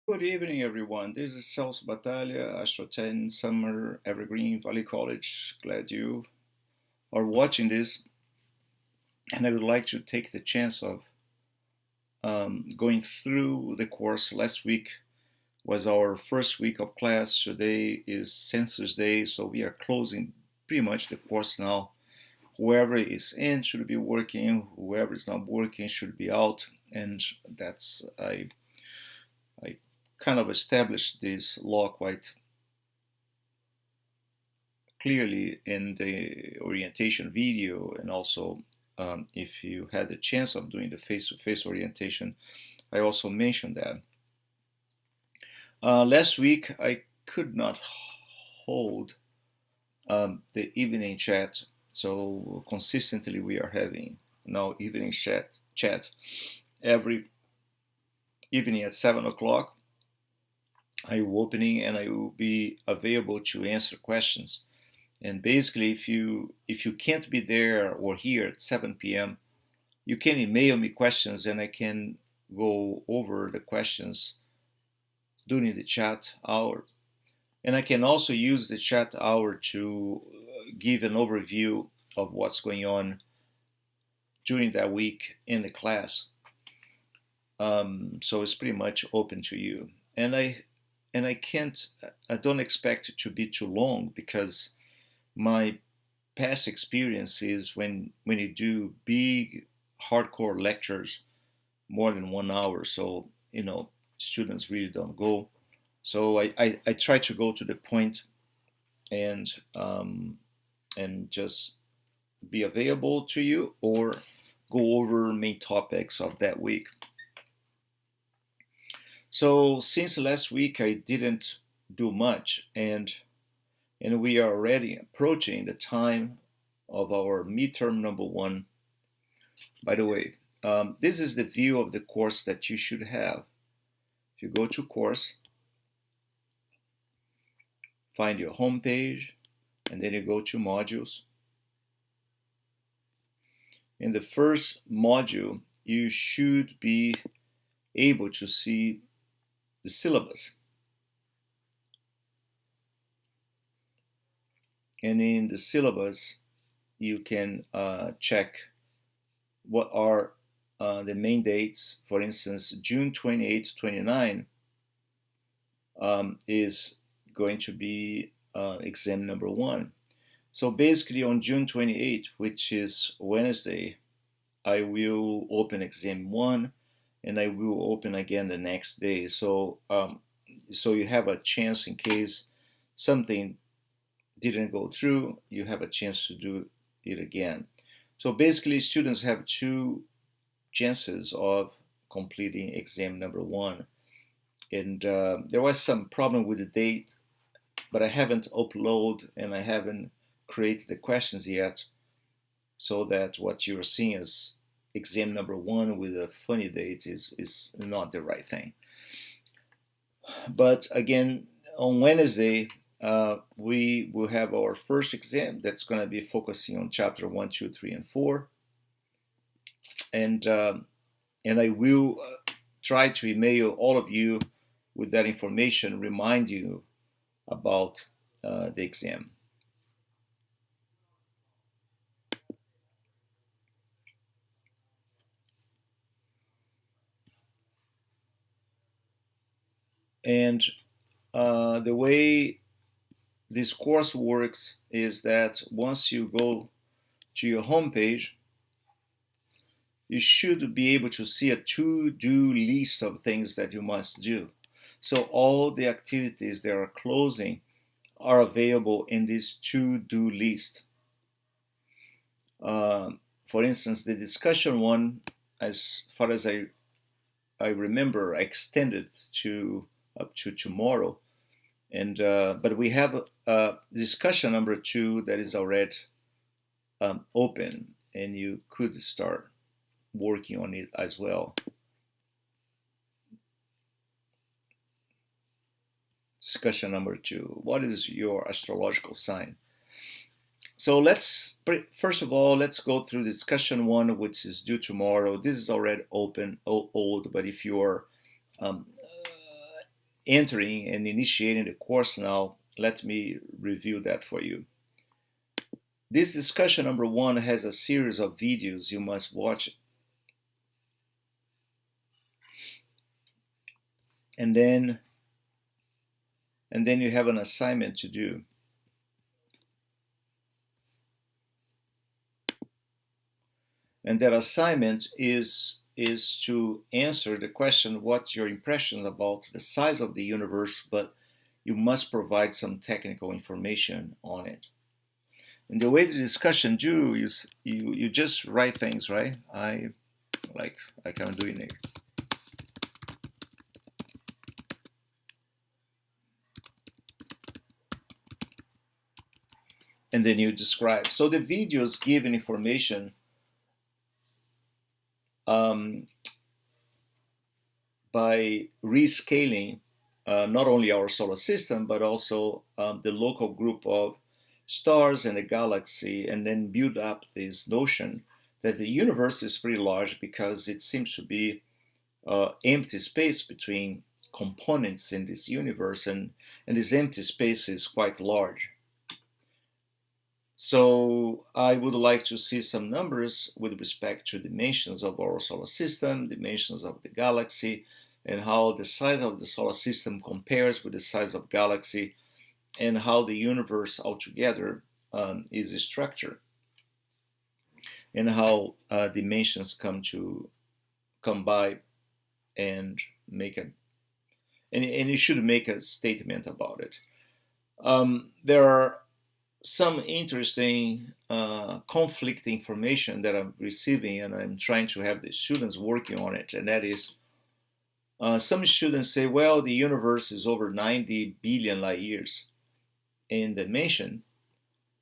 Good evening, everyone. This is Celso Batalha, Astro 10 Summer Evergreen Valley College. Glad you are watching this. And I would like to take the chance of going through the course. Last week was our first week of class. Today is Census Day, so we are closing pretty much the course now. Whoever is in should be working, whoever is not working should be out. And I kind of established this law quite clearly in the orientation video, and also if you had the chance of doing the face-to-face orientation, I also mentioned that. Last week I could not hold the evening chat, so consistently we are having now evening chat every evening at 7 o'clock. I will opening and I will be available to answer questions. And basically, if you can't be there or here at 7 p.m., you can email me questions and I can go over the questions during the chat hour. And I can also use the chat hour to give an overview of what's going on during that week in the class. So it's pretty much open to you. And I don't expect it to be too long, because my past experience is when you do big hardcore lectures more than 1 hour, so students really don't go. So I try to go to the point and just be available to you, or go over main topics of that week. So since last week I didn't do much, and we are already approaching the time of our midterm number one. By the way, this is the view of the course that you should have. If you go to course, find your home page, and then you go to modules. In the first module, you should be able to see the syllabus. And in the syllabus, you can check what are the main dates. For instance, June 28, 29 is going to be exam number one. So basically on June 28, which is Wednesday, I will open exam one, and I will open again the next day. So you have a chance, in case something didn't go through, you have a chance to do it again. So basically, students have two chances of completing exam number one. And there was some problem with the date, but I haven't uploaded and I haven't created the questions yet, so that what you're seeing as exam number one with a funny date is not the right thing. But again, on Wednesday, we will have our first exam that's going to be focusing on chapter 1, 2, 3, and 4. And I will try to email all of you with that information, remind you about the exam. And the way this course works is that once you go to your homepage, you should be able to see a to-do list of things that you must do. So all the activities that are closing are available in this to-do list. For instance, the discussion one, as far as I remember, I extended to up to tomorrow. And but we have discussion number 2 that is already open, and you could start working on it as well. Discussion number 2: what is your astrological sign? So first of all, let's go through discussion 1, which is due tomorrow. This is already open, old, but if you're entering and initiating the course now, let me review that for you. This discussion number 1 has a series of videos you must watch. And then you have an assignment to do. And that assignment is to answer the question, what's your impression about the size of the universe, but you must provide some technical information on it. And the way the discussion do is you just write things, right? Like I'm doing it. And then you describe. So the videos give information by rescaling not only our solar system, but also the local group of stars in the galaxy, and then build up this notion that the universe is pretty large because it seems to be empty space between components in this universe, and this empty space is quite large. So I would like to see some numbers with respect to dimensions of our solar system, dimensions of the galaxy, and how the size of the solar system compares with the size of galaxy, and how the universe altogether is structured, and how dimensions come by and make and you should make a statement about it. There are some interesting conflict information that I'm receiving, and I'm trying to have the students working on it, and that is some students say, well, the universe is over 90 billion light years in dimension,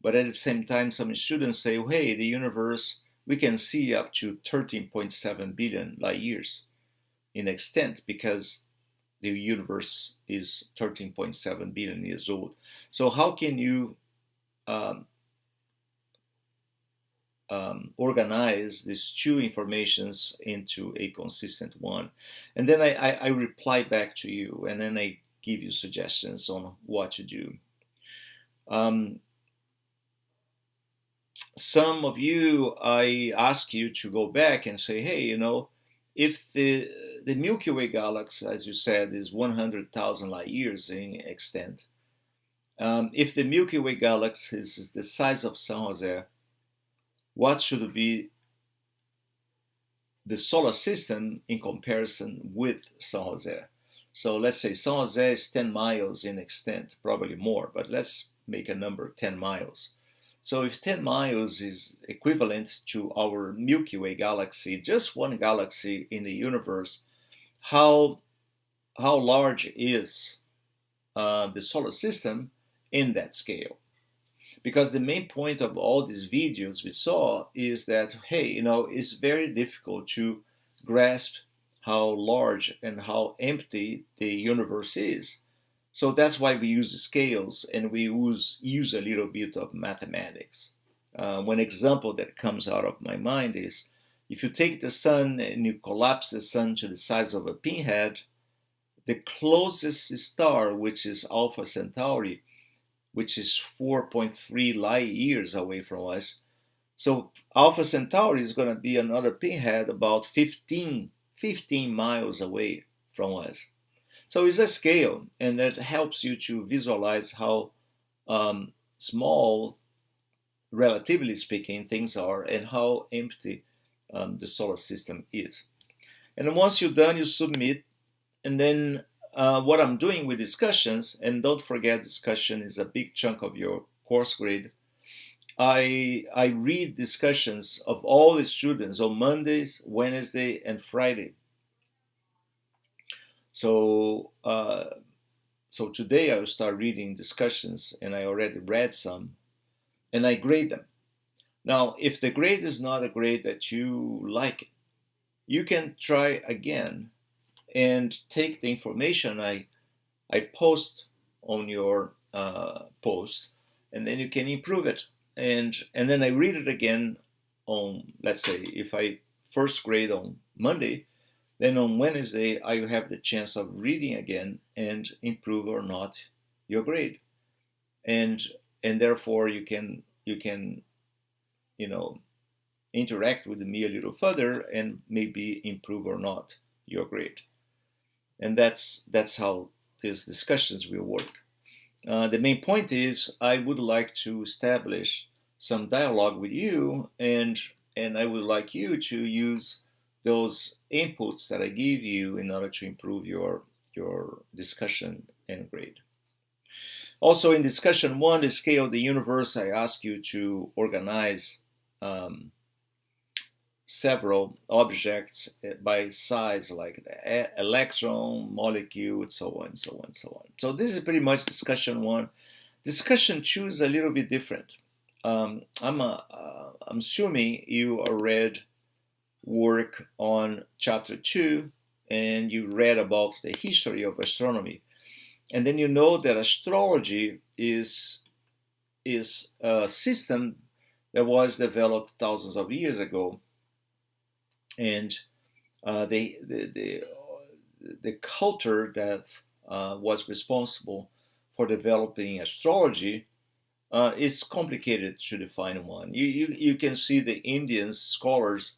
but at the same time some students say, well, hey, the universe, we can see up to 13.7 billion light years in extent because the universe is 13.7 billion years old. So how can you organize these two informations into a consistent one? And then I reply back to you, and then I give you suggestions on what to do. Some of you, I ask you to go back and say, hey, if the Milky Way galaxy, as you said, is 100,000 light years in extent, if the Milky Way galaxy is the size of San Jose, what should be the solar system in comparison with San Jose? So let's say San Jose is 10 miles in extent, probably more, but let's make a number, 10 miles. So if 10 miles is equivalent to our Milky Way galaxy, just one galaxy in the universe, how large is the solar system in that scale? Because the main point of all these videos we saw is that, hey, it's very difficult to grasp how large and how empty the universe is. So that's why we use scales, and we use a little bit of mathematics. One example that comes out of my mind is, if you take the sun and you collapse the sun to the size of a pinhead, the closest star, which is Alpha Centauri, which is 4.3 light years away from us. So Alpha Centauri is going to be another pinhead about 15 miles away from us. So it's a scale, and that helps you to visualize how small, relatively speaking, things are, and how empty the solar system is. And then once you're done, you submit, and then what I'm doing with discussions, and don't forget, discussion is a big chunk of your course grade. I read discussions of all the students on Mondays, Wednesday, and Friday. So today I will start reading discussions, and I already read some, and I grade them. Now, if the grade is not a grade that you like, you can try again and take the information I post on your post, and then you can improve it. And then I read it again on, let's say, if I first grade on Monday, Then on Wednesday, I have the chance of reading again and improve or not your grade. And and therefore you can you know interact with me a little further and maybe improve or not your grade. And that's how these discussions will work. The main point is I would like to establish some dialogue with you, and I would like you to use those inputs that I give you in order to improve your discussion and grade. Also, in discussion one, the scale of the universe, I ask you to organize um, several objects by size, like the electron, molecule, and so on, so on, so on. So this is pretty much discussion one. Discussion two is a little bit different. I'm assuming you read work on chapter two, and you read about the history of astronomy, and then you know that astrology is a system that was developed thousands of years ago, and the culture that was responsible for developing astrology is complicated to define one. You can see the Indian scholars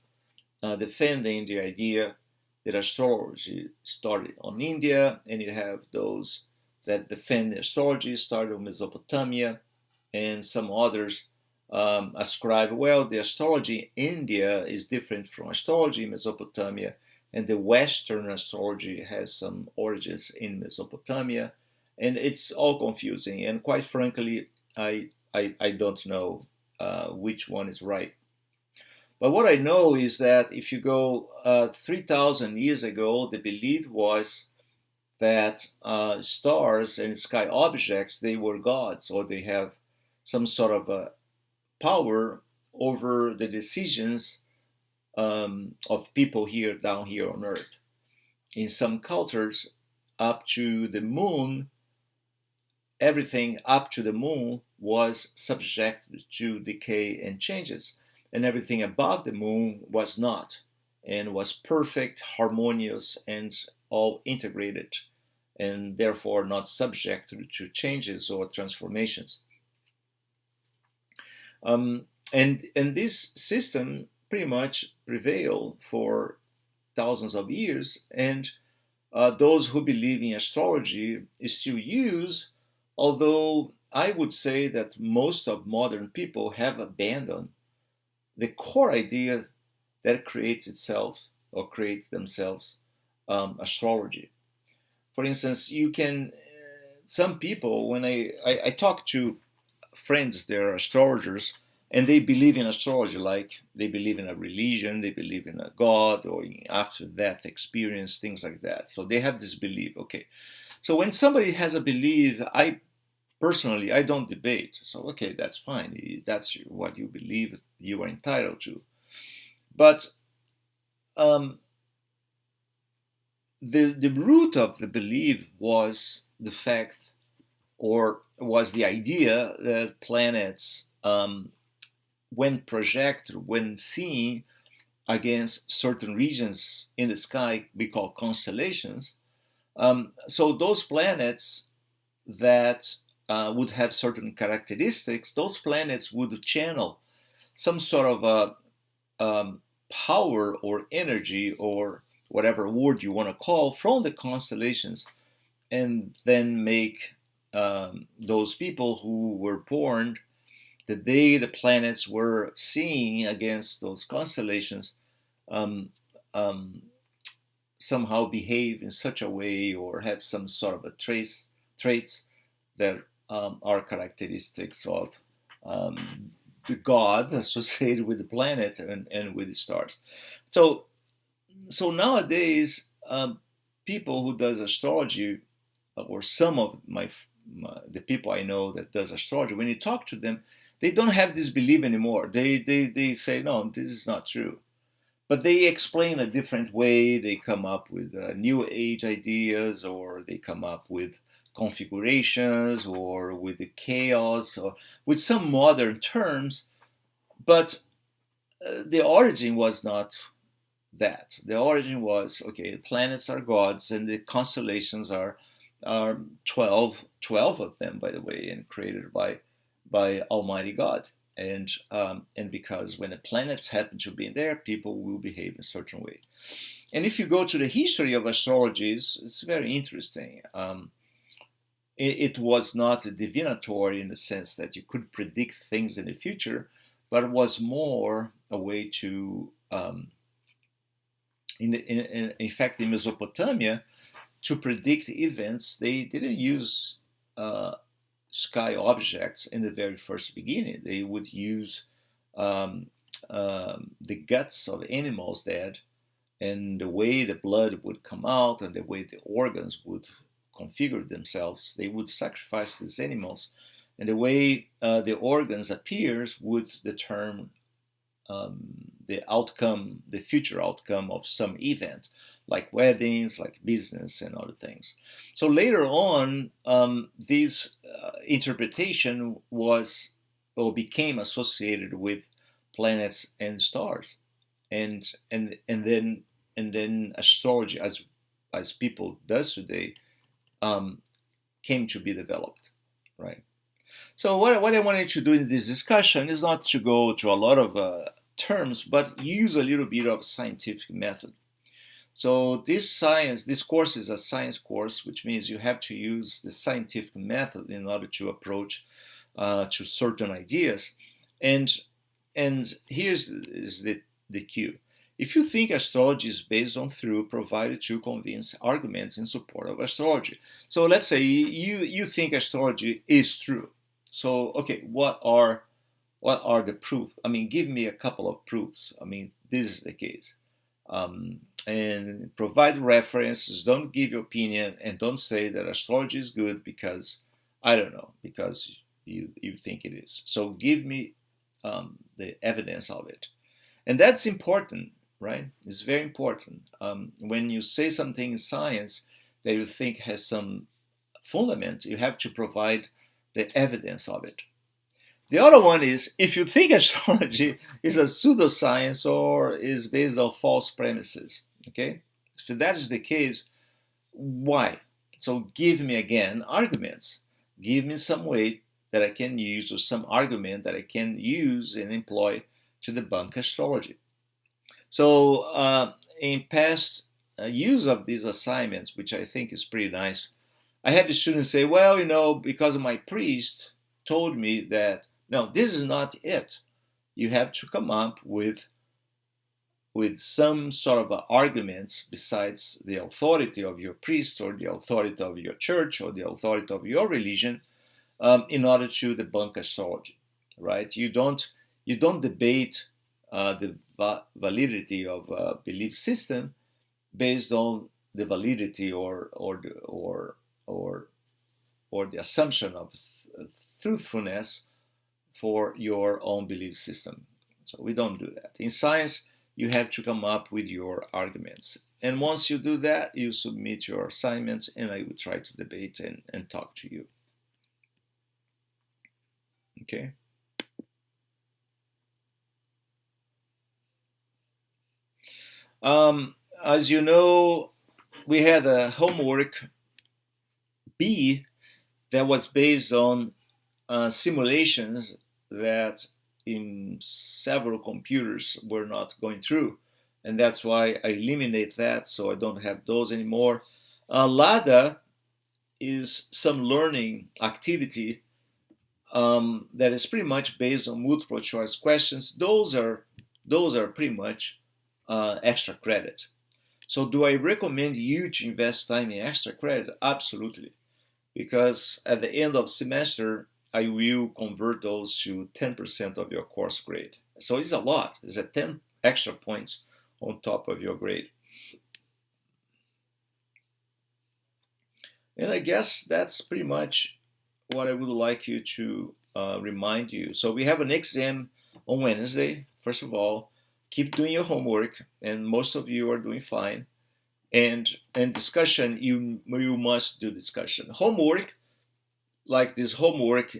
defending the idea that astrology started on India, and you have those that defend astrology started in Mesopotamia, and some others ascribe, well, the astrology in India is different from astrology in Mesopotamia, and the Western astrology has some origins in Mesopotamia, and it's all confusing. And quite frankly, I don't know which one is right. But what I know is that if you go 3,000 years ago, the belief was that stars and sky objects, they were gods, or they have some sort of a power over the decisions of people here down here on Earth. In some cultures, up to the moon, everything up to the moon was subject to decay and changes, and everything above the moon was not, and was perfect, harmonious, and all integrated, and therefore not subject to changes or transformations. And this system pretty much prevailed for thousands of years, and those who believe in astrology still use, although I would say that most of modern people have abandoned the core idea that creates itself or creates themselves astrology. For instance, you can, some people, when I talk to friends, they're astrologers, and they believe in astrology, like they believe in a religion, they believe in a god or in after death experience, things like that. So they have this belief. Okay, so when somebody has a belief, I personally I don't debate. So okay, that's fine. That's what you believe. You are entitled to. But um, the root of the belief was the fact, or was the idea that planets, when projected, when seen against certain regions in the sky we call constellations, so those planets that would have certain characteristics, those planets would channel some sort of power or energy or whatever word you want to call from the constellations, and then make those people who were born the day the planets were seen against those constellations um, um, somehow behave in such a way or have some sort of a traits that are characteristics of um, the gods associated with the planet and with the stars. So so nowadays, people who does astrology, or some of the people I know that does astrology, when you talk to them, they don't have this belief anymore. They say, no, this is not true. But they explain a different way. They come up with new age ideas, or they come up with configurations, or with the chaos, or with some modern terms. But the origin was not that. The origin was, okay, the planets are gods and the constellations are 12 of them, by the way, and created by Almighty God. And because when the planets happen to be there, people will behave in a certain way. And if you go to the history of astrology, it's very interesting. It was not divinatory in the sense that you could predict things in the future, but it was more a way to, in fact, in Mesopotamia, to predict events, they didn't use sky objects in the very first beginning. They would use the guts of animals dead, and the way the blood would come out and the way the organs would configure themselves. They would sacrifice these animals, and the way the organs appears would determine the outcome, the future outcome of some event, like weddings, like business, and other things. So later on, this interpretation was or became associated with planets and stars, and then astrology, as people does today, came to be developed, right? So what I wanted to do in this discussion is not to go to a lot of terms, but use a little bit of scientific method. So this course is a science course, which means you have to use the scientific method in order to approach to certain ideas. And here's is the cue. If you think astrology is based on truth provided to convince arguments in support of astrology. So let's say you think astrology is true. So okay, what are the proof? I mean, give me a couple of proofs. I mean, this is the case. And provide references. Don't give your opinion, and don't say that astrology is good because I don't know, because you think it is. So give me the evidence of it, and that's important, right? It's very important. When you say something in science that you think has some fundament, you have to provide the evidence of it. The other one is, if you think astrology is a pseudoscience or is based on false premises, okay? So that is the case, why? So give me again arguments. Give me some way that I can use, or some argument that I can use and employ to debunk astrology. So in past use of these assignments, which I think is pretty nice, I had the students say, well, because my priest told me that, no, this is not it. You have to come up with some sort of arguments besides the authority of your priest or the authority of your church or the authority of your religion, in order to debunk astrology, right? You don't debate the validity of a belief system based on the validity or the assumption of truthfulness for your own belief system. So we don't do that. In science, you have to come up with your arguments. And once you do that, you submit your assignments, and I will try to debate and talk to you. Okay? As you know, we had a homework B that was based on simulations that in several computers were not going through, and that's why I eliminate that, so I don't have those anymore. LADA is some learning activity that is pretty much based on multiple choice questions. Those are pretty much extra credit. So do I recommend you to invest time in extra credit? Absolutely, because at the end of semester, I will convert those to 10% of your course grade. So it's a lot. It's 10 extra points on top of your grade. And I guess that's pretty much what I would like you to remind you. So we have an exam on Wednesday. First of all, keep doing your homework, and most of you are doing fine. And discussion, you must do discussion. Homework, like this homework,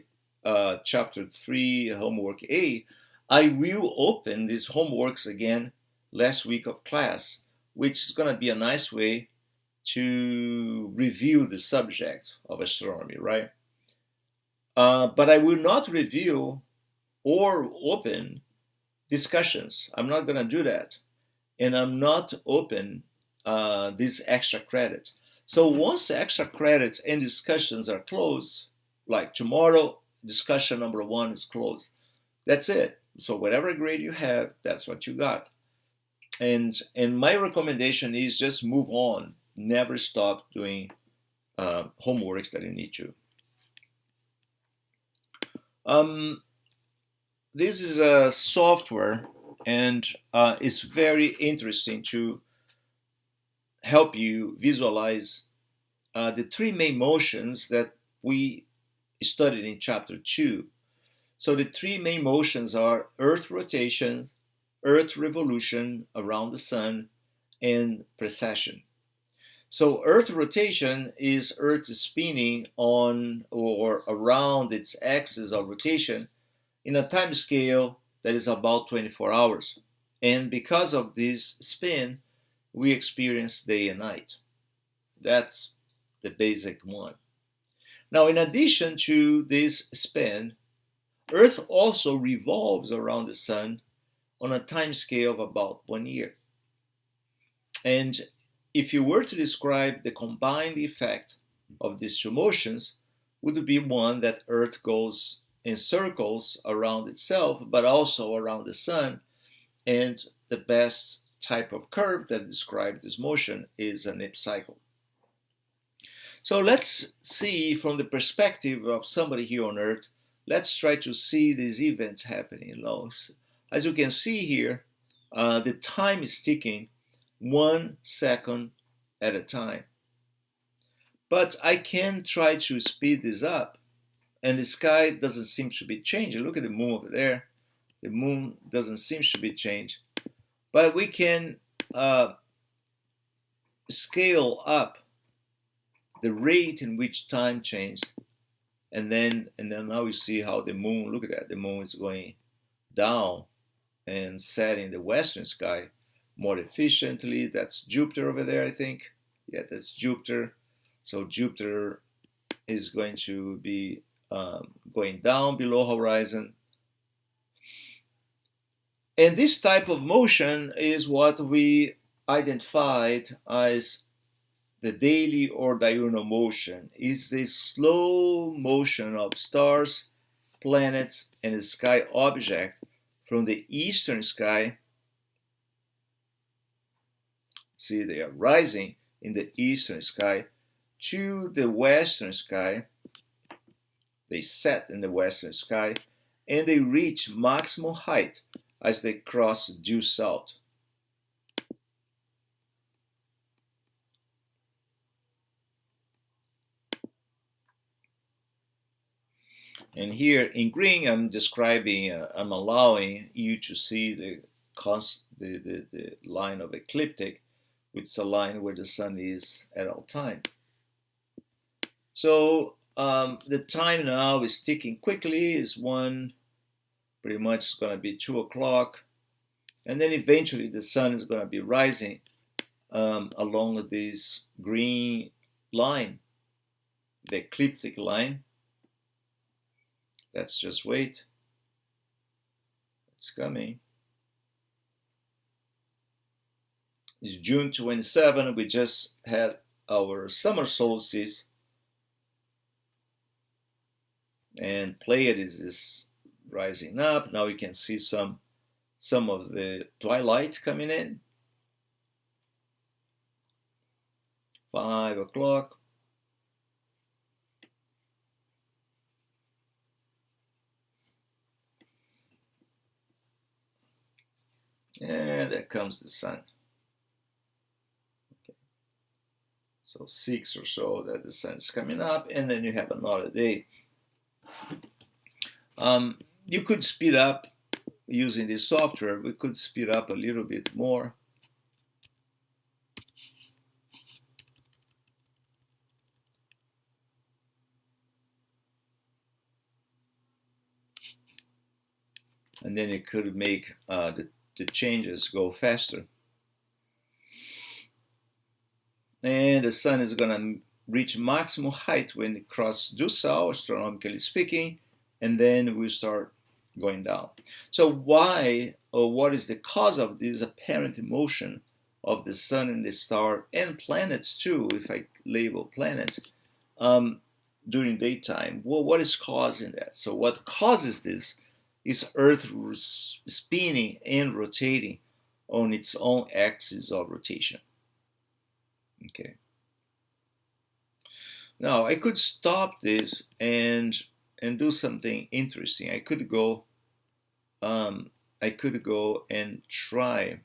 chapter 3, homework A, I will open these homeworks again last week of class, which is going to be a nice way to review the subject of astronomy, right? But I will not review or open discussions. I'm not going to do that. And I'm not open this extra credit. So once extra credits and discussions are closed, like tomorrow, discussion number 1 is closed. That's it. So whatever grade you have, that's what you got. And my recommendation is just move on. Never stop doing homeworks that you need to. This is a software, and it's very interesting to help you visualize the 3 main motions that we studied in chapter 2. So the 3 main motions are Earth rotation, Earth revolution around the sun, and precession. So Earth rotation is Earth spinning on or around its axis of rotation in a time scale that is about 24 hours. And because of this spin, we experience day and night. That's the basic one. Now, in addition to this spin, Earth also revolves around the sun on a time scale of about 1 year. And if you were to describe the combined effect of these 2 motions, would be one that Earth goes in circles around itself, but also around the sun. And the best type of curve that describes this motion is an elliptical. So let's see from the perspective of somebody here on Earth, let's try to see these events happening. As you can see here, the time is ticking 1 second at a time. But I can try to speed this up, and the sky doesn't seem to be changing. Look at the moon over there. The moon doesn't seem to be changing. But we can scale up the rate in which time changed, and then now you see how the moon, look at that, the moon is going down and setting the western sky more efficiently. That's Jupiter over there, I think. Yeah, that's Jupiter. So Jupiter is going to be going down below horizon. And this type of motion is what we identified as the daily or diurnal motion. Is the slow motion of stars, planets, and the sky object from the eastern sky. See, they are rising in the eastern sky to the western sky. They set in the western sky, and they reach maximum height as they cross due south. And here in green, I'm describing, I'm allowing you to see the line of ecliptic, which is a line where the sun is at all time. So the time now is ticking quickly, is pretty much going to be 2 o'clock. And then eventually the sun is going to be rising along this green line, the ecliptic line. Let's just wait. It's coming. It's June 27. We just had our summer solstice. And Pleiades is rising up. Now you can see some of the twilight coming in. 5 o'clock. And there comes the sun. Okay. So 6 or so that the sun is coming up, and then you have another day. You could speed up using this software. We could speed up a little bit more. And then it could make the the changes go faster. And the sun is going to reach maximum height when it crosses due south, astronomically speaking, and then we start going down. So why, or what is the cause of this apparent motion of the sun and the star and planets too, if I label planets, during daytime? Well, what is causing that? So what causes this is Earth spinning and rotating on its own axis of rotation. Okay. Now I could stop this and do something interesting. I could go and try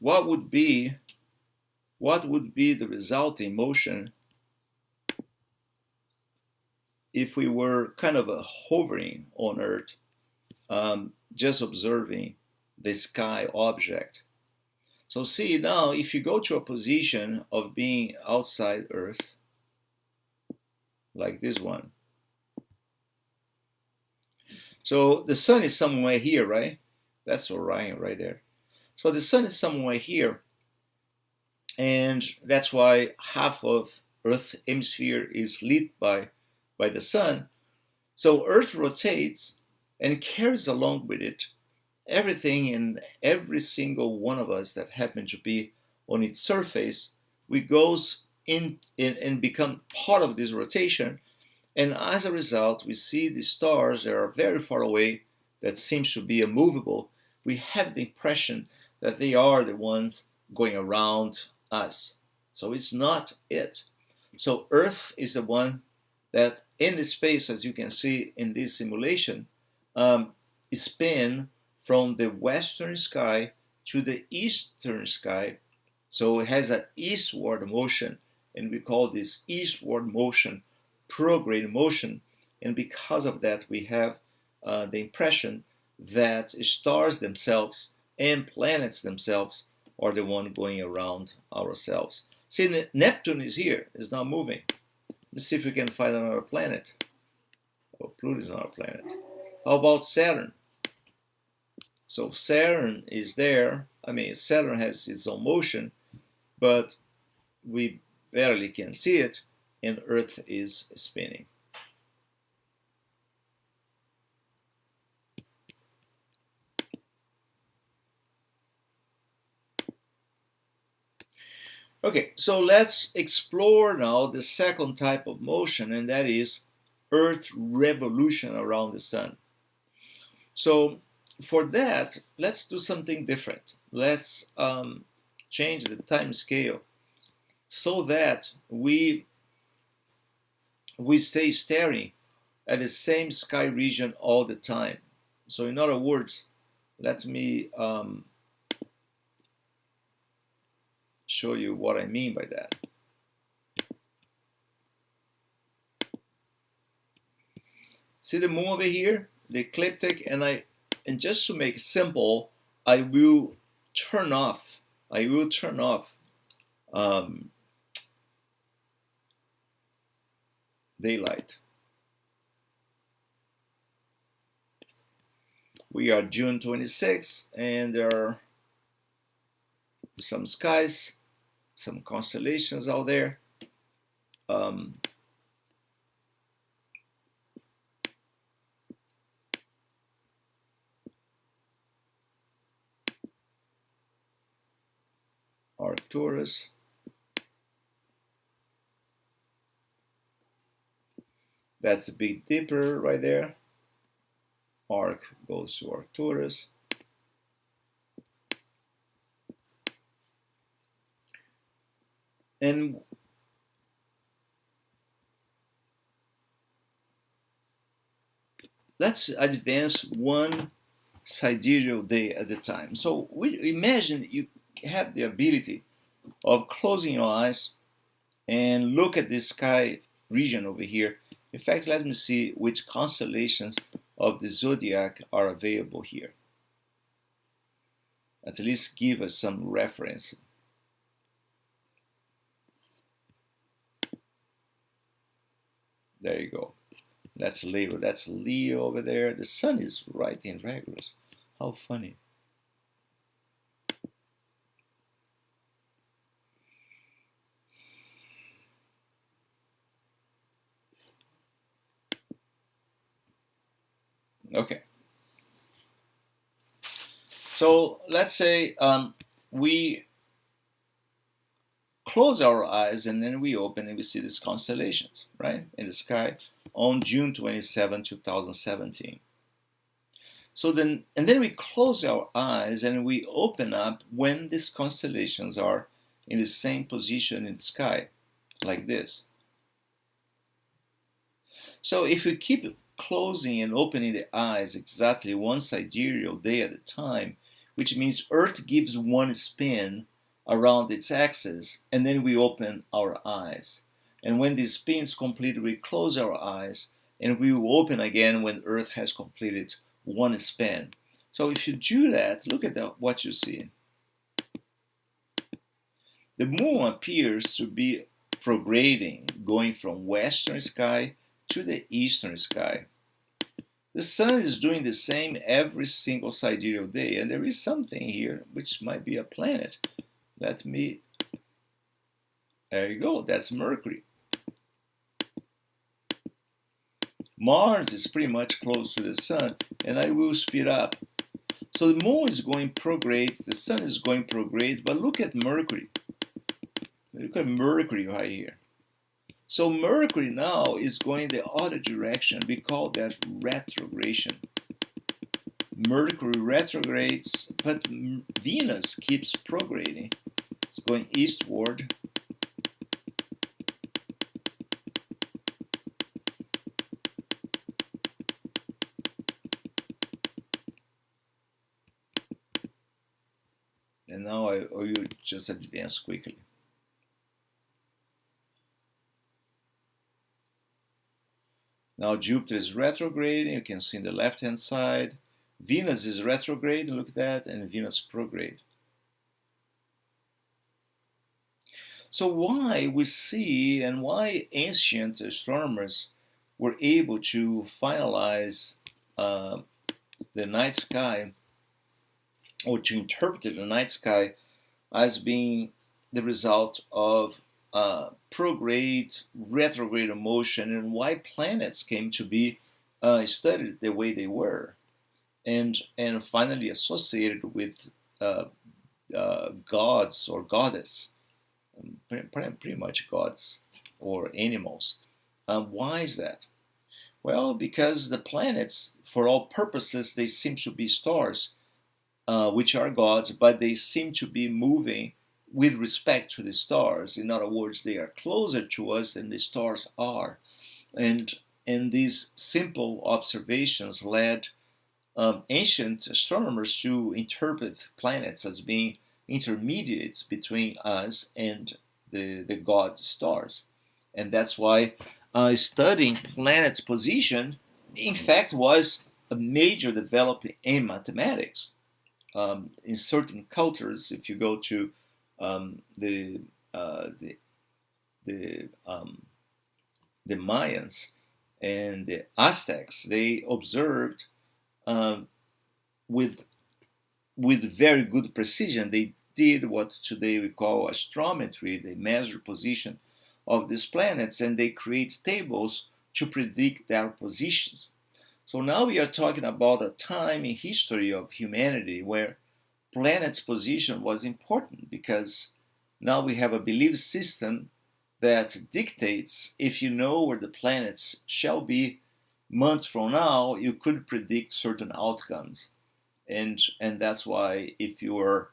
what would be the resulting motion if we were kind of hovering on Earth, just observing the sky object. So see now, if you go to a position of being outside Earth, like this one. So the sun is somewhere here, right? That's Orion right there. So the sun is somewhere here, and that's why half of Earth's hemisphere is lit by the sun. So Earth rotates and carries along with it everything and every single one of us that happen to be on its surface. We goes in and become part of this rotation, and as a result we see the stars that are very far away that seems to be immovable. We have the impression that they are the ones going around us. So it's not it. So Earth is the one that in the space, as you can see in this simulation, spin from the western sky to the eastern sky. So it has an eastward motion, and we call this eastward motion prograde motion. And because of that, we have the impression that stars themselves and planets themselves are the one going around ourselves. See, Neptune is here, it's not moving. Let's see if we can find another planet. Oh, Pluto is not a planet. How about Saturn? So Saturn is there. I mean, Saturn has its own motion, but we barely can see it, and Earth is spinning. Okay, so let's explore now the second type of motion, and that is Earth revolution around the sun. So for that, let's do something different. Let's change the time scale so that we stay staring at the same sky region all the time. So in other words, let me show you what I mean by that. See the moon over here, the ecliptic, and just to make it simple, I will turn off daylight. We are June 26th, and there are some skies, some constellations out there. Arcturus. That's the Big Dipper right there. Arc goes to Arcturus. And let's advance one sidereal day at a time. So we imagine you have the ability of closing your eyes and look at this sky region over here In fact, let me see which constellations of the zodiac are available here. At least give us some reference. There you go. That's Leo. That's Leo over there. The sun is right in Regulus. How funny. Okay. So let's say we close our eyes and then we open and we see these constellations, right, in the sky on June 27, 2017. So then, and then we close our eyes and we open up when these constellations are in the same position in the sky, like this. So if we keep closing and opening the eyes exactly one sidereal day at a time, which means Earth gives one spin around its axis, and then we open our eyes. And when this spin is completed, we close our eyes, and we will open again when Earth has completed one spin. So if you do that, look at what you see. The moon appears to be prograding, going from western sky to the eastern sky. The sun is doing the same every single sidereal day, and there is something here which might be a planet. There you go, that's Mercury. Mars is pretty much close to the sun, and I will speed up. So the moon is going prograde, the sun is going prograde, but look at Mercury. Look at Mercury right here. So Mercury now is going the other direction. We call that retrogradation. Mercury retrogrades, but Venus keeps prograding. It's going eastward. And now I will just advance quickly. Now Jupiter is retrograding, you can see in the left-hand side. Venus is retrograde, look at that, and Venus prograde. So why we see and why ancient astronomers were able to finalize the night sky, or to interpret the night sky as being the result of prograde, retrograde motion, and why planets came to be studied the way they were, and finally associated with gods or goddess, pretty much gods or animals. Why is that? Well, because the planets, for all purposes, they seem to be stars, which are gods, but they seem to be moving with respect to the stars. In other words, they are closer to us than the stars are. And these simple observations led ancient astronomers to interpret planets as being intermediates between us and the god stars. And that's why studying planets' position, in fact, was a major development in mathematics. In certain cultures, if you go to the Mayans and the Aztecs, they observed with very good precision. They did what today we call astrometry. They measure position of these planets and they create tables to predict their positions. So now we are talking about a time in history of humanity where planet's position was important, because now we have a belief system that dictates, if you know where the planets shall be months from now, you could predict certain outcomes. And that's why if you are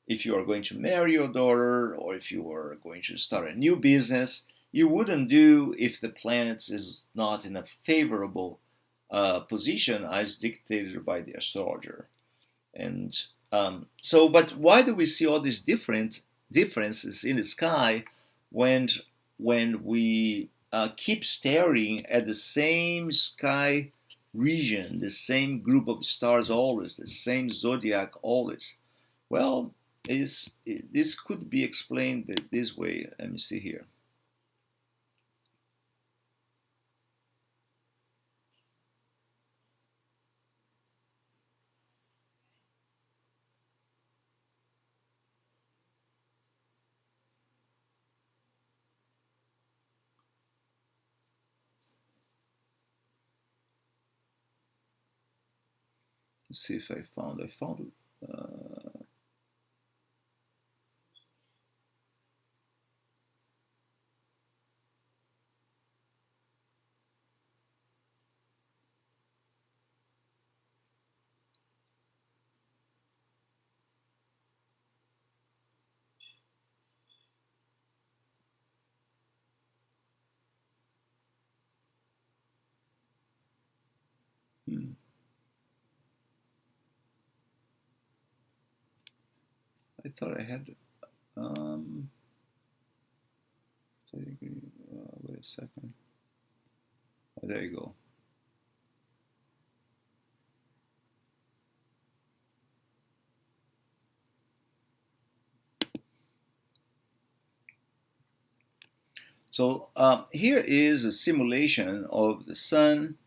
going to marry your daughter, or if you are going to start a new business, you wouldn't do if the planet is not in a favorable position as dictated by the astrologer. And so, but why do we see all these differences in the sky when we keep staring at the same sky region, the same group of stars always, the same zodiac always? Well, this could be explained this way. Let me see here. Let's see if I found it. I thought I had it. Wait a second. Oh, there you go. So here is a simulation of the sun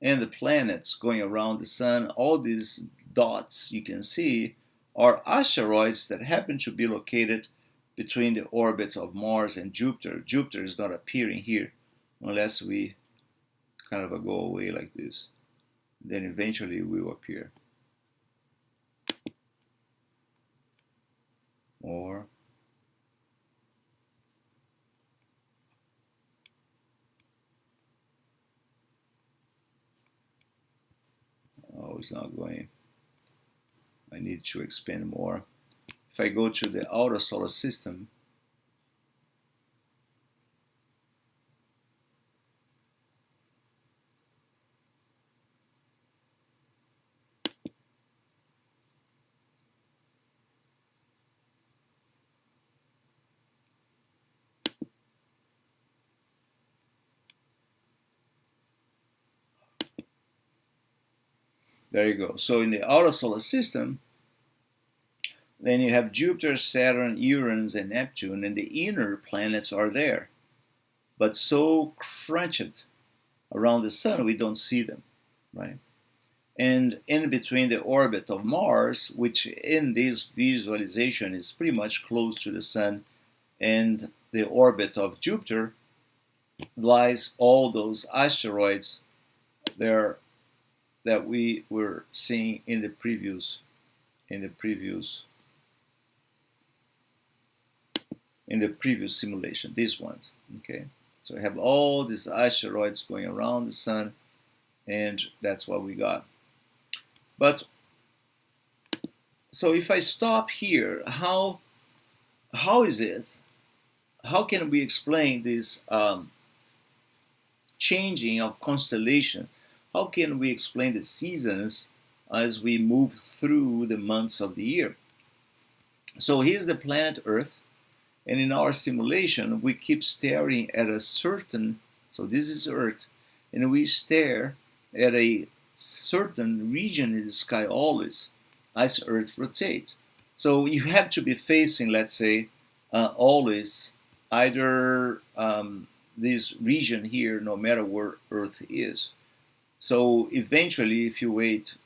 and the planets going around the sun. All these dots you can see are asteroids that happen to be located between the orbits of Mars and Jupiter. Jupiter is not appearing here unless we kind of go away like this. Then eventually we will appear. Or oh, it's not going. I need to expand more. If I go to the outer solar system, there you go. So in the outer solar system, then you have Jupiter, Saturn, Uranus, and Neptune, and the inner planets are there, but so crunched around the sun we don't see them, right? And in between the orbit of Mars, which in this visualization is pretty much close to the sun, and the orbit of Jupiter, lies all those asteroids there that we were seeing in the previous simulation, these ones. Okay, so we have all these asteroids going around the sun, and that's what we got. But so if I stop here, how is it? How can we explain this changing of constellation? How can we explain the seasons as we move through the months of the year? So here's the planet Earth, and in our simulation we keep staring at a certain, so this is Earth, and we stare at a certain region in the sky always as Earth rotates. So you have to be facing, let's say, always either this region here, no matter where Earth is. So eventually, if you wait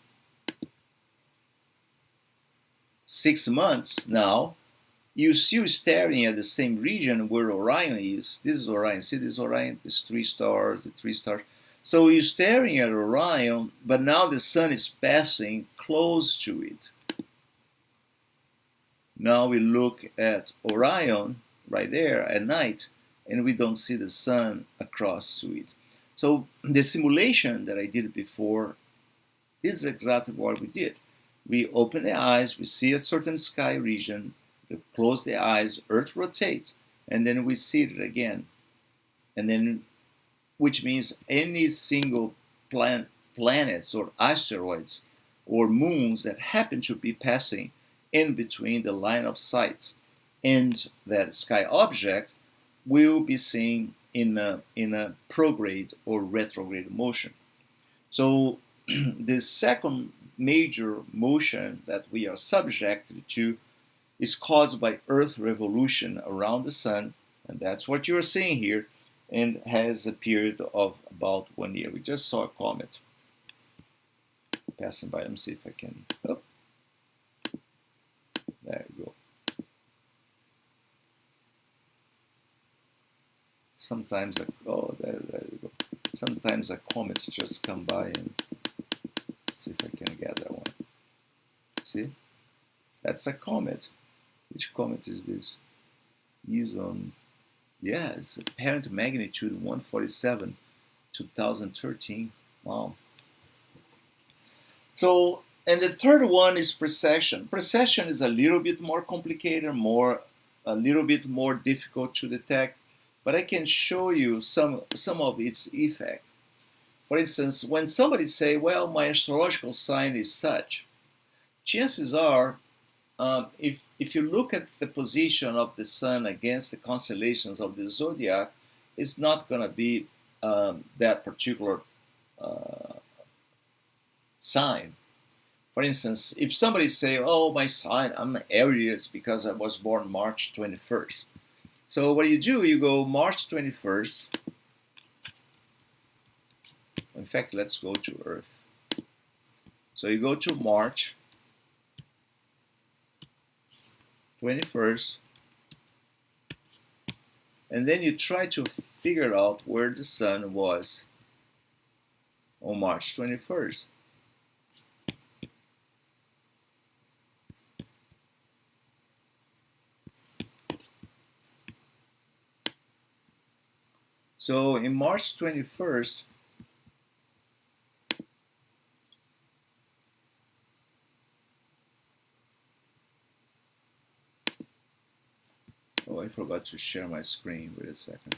6 months now, you're still staring at the same region where Orion is. This is Orion. See this Orion? These three stars, the three stars. So you're staring at Orion, but now the sun is passing close to it. Now we look at Orion right there at night, and we don't see the sun across to it. So the simulation that I did before, this is exactly what we did. We open the eyes, we see a certain sky region, we close the eyes, Earth rotates, and then we see it again. And then, which means any single planets or asteroids or moons that happen to be passing in between the line of sight and that sky object will be seen in a prograde or retrograde motion. So the second major motion that we are subjected to is caused by Earth revolution around the sun, and that's what you're seeing here, and has a period of about 1 year. We just saw a comet passing by. Let me see if I can. Oh, there you go. Sometimes there you go. Sometimes a comet just come by, and see if I can get that one. See, that's a comet. Which comet is this? Eson. Yeah, it's apparent magnitude 147, 2013. Wow. So, and the third one is precession. Precession is a little bit more complicated, a little bit more difficult to detect, but I can show you some of its effect. For instance, when somebody say, well, my astrological sign is such, chances are, if you look at the position of the sun against the constellations of the zodiac, it's not going to be that particular sign. For instance, if somebody say, oh, my sign, I'm Aries because I was born March 21st. So what you do, you go March 21st. In fact, let's go to Earth. So you go to March 21st, and then you try to figure out where the sun was on March 21st. So in March 21st, oh, I forgot to share my screen. Wait a second.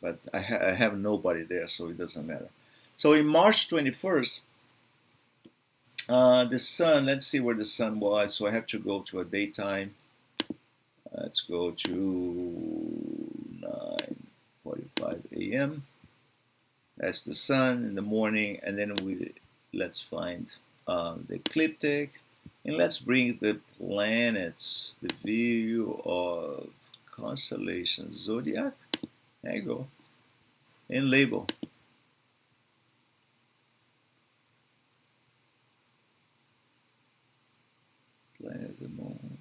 But I have nobody there, so it doesn't matter. So in March 21st, the sun, let's see where the sun was. So I have to go to a daytime. Let's go to 9:45 a.m. That's the sun in the morning, and then let's find the ecliptic, and let's bring the planets, the view of constellations, zodiac. There you go, and label. Planet, the moon.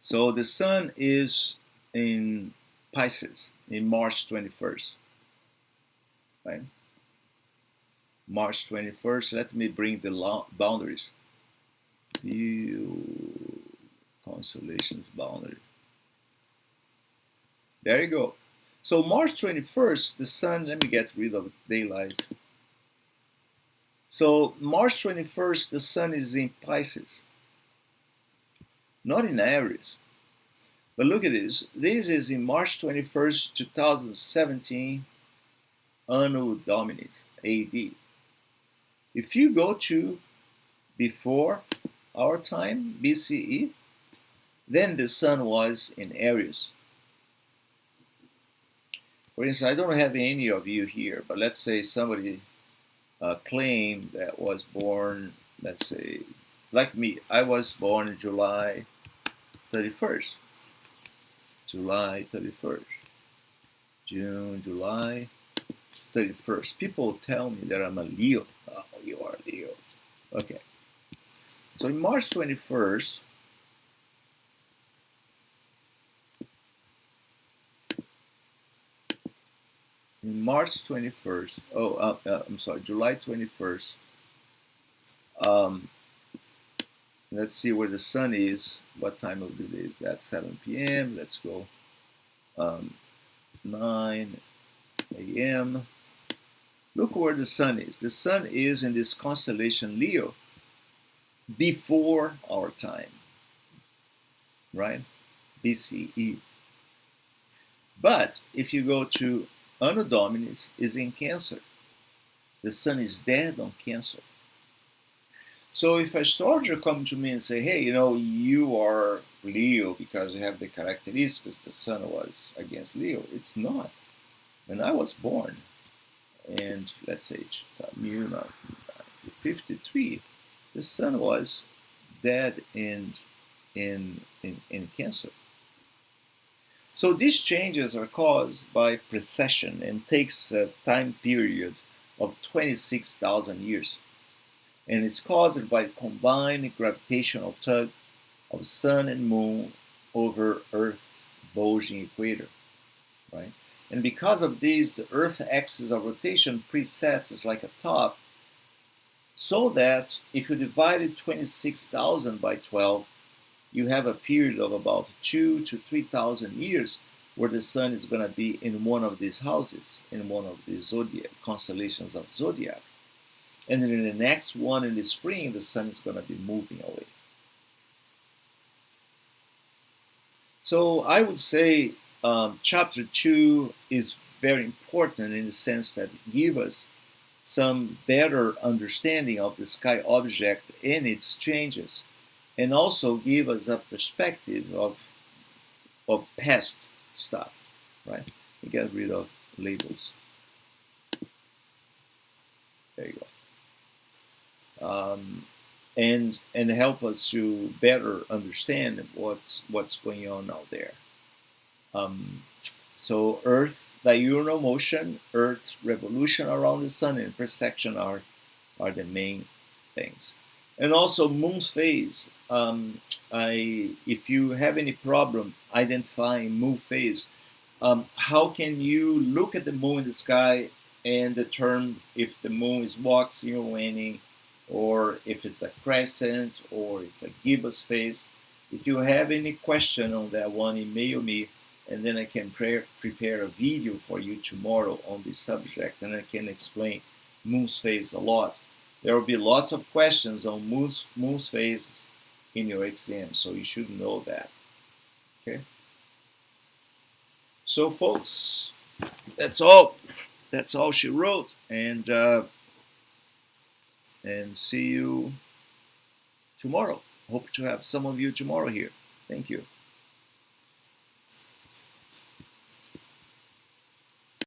So the sun is in Pisces in March 21st, right? March 21st, let me bring the boundaries. View, constellations, boundary. There you go. So March 21st, the sun, let me get rid of daylight. So March 21st, the sun is in Pisces, not in Aries. But look at this. This is in March 21st, 2017, Anno Domini, AD. If you go to before our time, BCE, then the sun was in Aries. For instance, I don't have any of you here, but let's say somebody claimed that was born, let's say, like me, I was born July 31st. July 31st. June, July 31st. People tell me that I'm a Leo. Oh, you are a Leo. Okay. So in March 21st, I'm sorry, July 21st, let's see where the sun is, what time of the day is that, 7 p.m., let's go 9 a.m. Look where the sun is. The sun is in this constellation Leo before our time, right? BCE. But if you go to Anno Dominis, is in Cancer. The sun is dead on Cancer. So if a astrologer come to me and say, hey, you are Leo because you have the characteristics the sun was against Leo, it's not. When I was born, and let's say 1953, the sun was dead in Cancer. So these changes are caused by precession and takes a time period of 26,000 years. And it's caused by combined gravitational tug of sun and moon over Earth bulging equator, right? And because of this, the Earth axis of rotation precesses like a top, so that if you divided 26,000 by 12, you have a period of about 2 to 3,000 years where the sun is going to be in one of these houses, in one of these zodiac constellations of zodiac. And then in the next one in the spring, the sun is going to be moving away. So I would say chapter 2 is very important in the sense that it gives us some better understanding of the sky object and its changes, and also give us a perspective of past stuff, right? You get rid of labels. There you go. And help us to better understand what's going on out there. So Earth diurnal motion, Earth revolution around the sun, and precession are the main things. And also moon's phase. If you have any problem identifying moon phase, how can you look at the moon in the sky and determine if the moon is waxing or waning, or if it's a crescent, or if a gibbous phase? If you have any question on that one, email me, and then I can prepare a video for you tomorrow on this subject, and I can explain moon's phase a lot. There will be lots of questions on moon's phases in your exam, so you should know that. Okay. So, folks, that's all. That's all she wrote, and see you tomorrow. Hope to have some of you tomorrow here. Thank you.